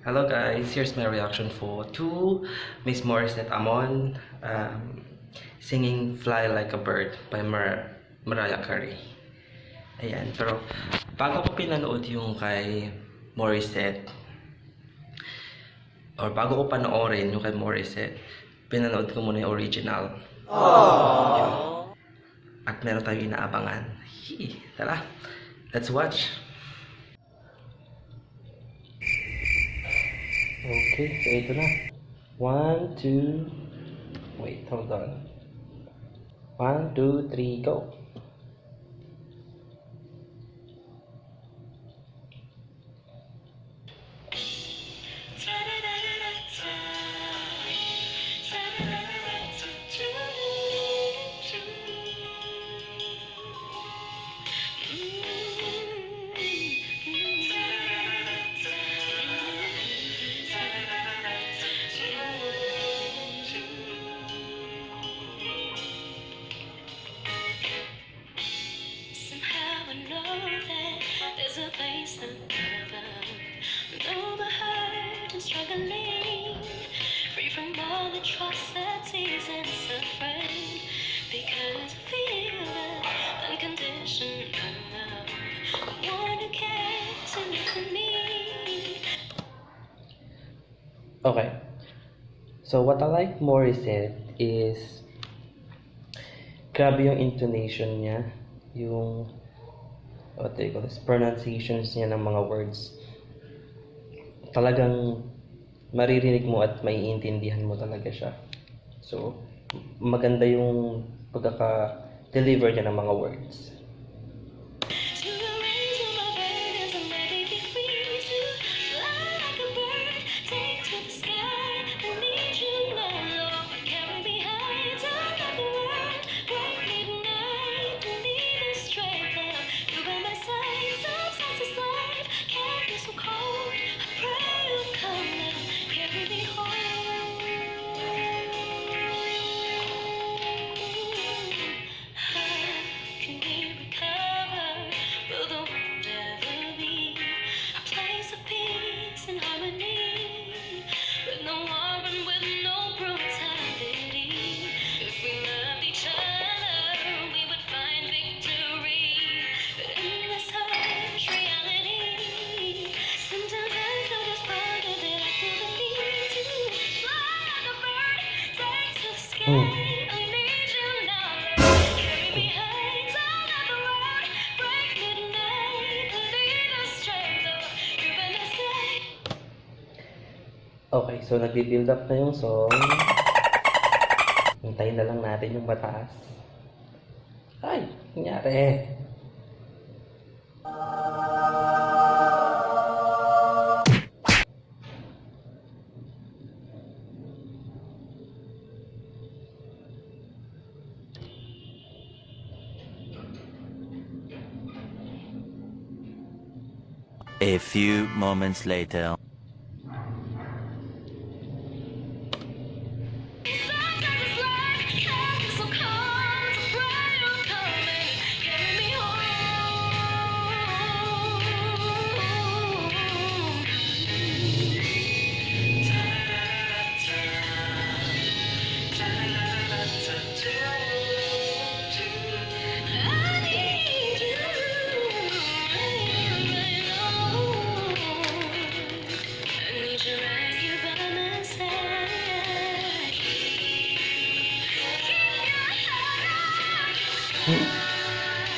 Hello guys, here's my reaction for to Miss Morissette Amon singing Fly Like a Bird by Mariah. Ayan, pero bago ko pinanood yung kay Morissette or bago ko panoorin yung kay Morissette, pinanood ko muna yung original. Aww. At meron tayong inaabangan. Tara, let's watch. Okay, so ito na. 1, 2, wait, hold on. 1, 2, 3, go. Struggling, free from all atrocities and suffering, because I feel the unconditional love, the one who cares enough for me. Okay, so what I like Morissette is grabe yung intonation niya, yung what do you call this, pronunciations niya ng mga words. Talagang maririnig mo at maiintindihan mo talaga siya. So, maganda yung pagkaka-deliver niya ng mga words. Okay, so nagbi-build up na yung song. Hintayin na lang natin yung mataas. Ay, nangyari. A few moments later.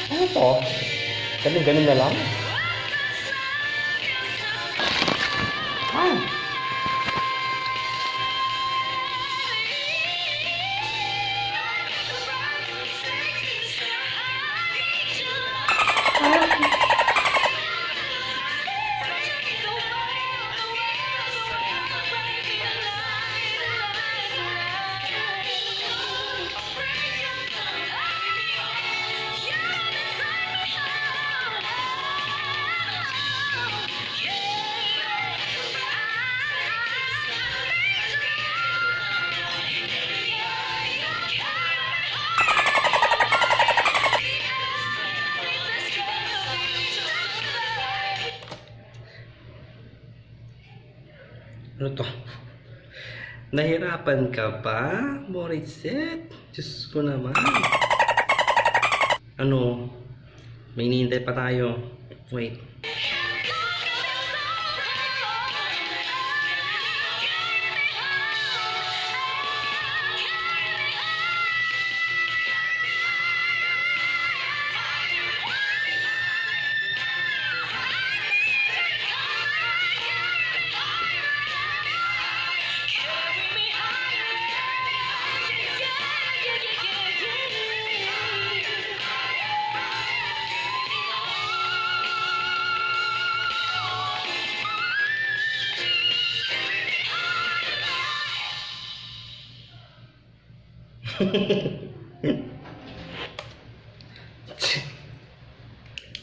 Ano to? Ganun na lang? Ah! Ano to? Nahirapan ka ba, Morissette? Diyos ko naman. Ano? May hinihintay pa tayo. Wait.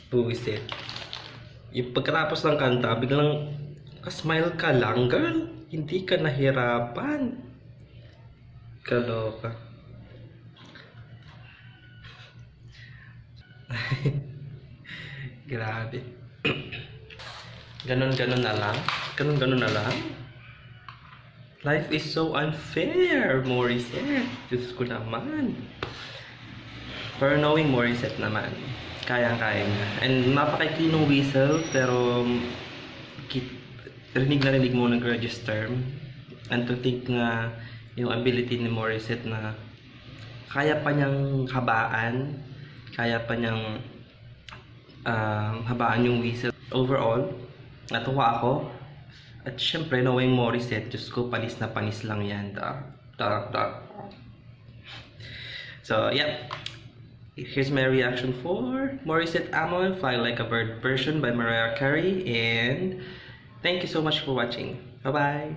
Buwisit. Yung pagkatapos ng kanta, biglang smile ka lang, girl. Hindi ka nahirapan. Kaloka. Grabe. Ganon-ganon na lang. Ganon-ganon na lang. Life is so unfair, Morissette. Diyos ko naman. Pero knowing Morissette naman, kayang-kaya niya. And napakaikli ng whistle, pero rinig na rinig mo nag-register. And to think nga yung ability ni Morissette na kaya pa niyang habaan, kaya pa niyang habaan yung whistle. Overall, natuwa ako. At syempre, knowing Morissette, Diyos ko, panis na panis lang yan. So, yeah. Here's my reaction for Morissette Amon, Fly Like a Bird version by Mariah Carey. And thank you so much for watching. Bye-bye!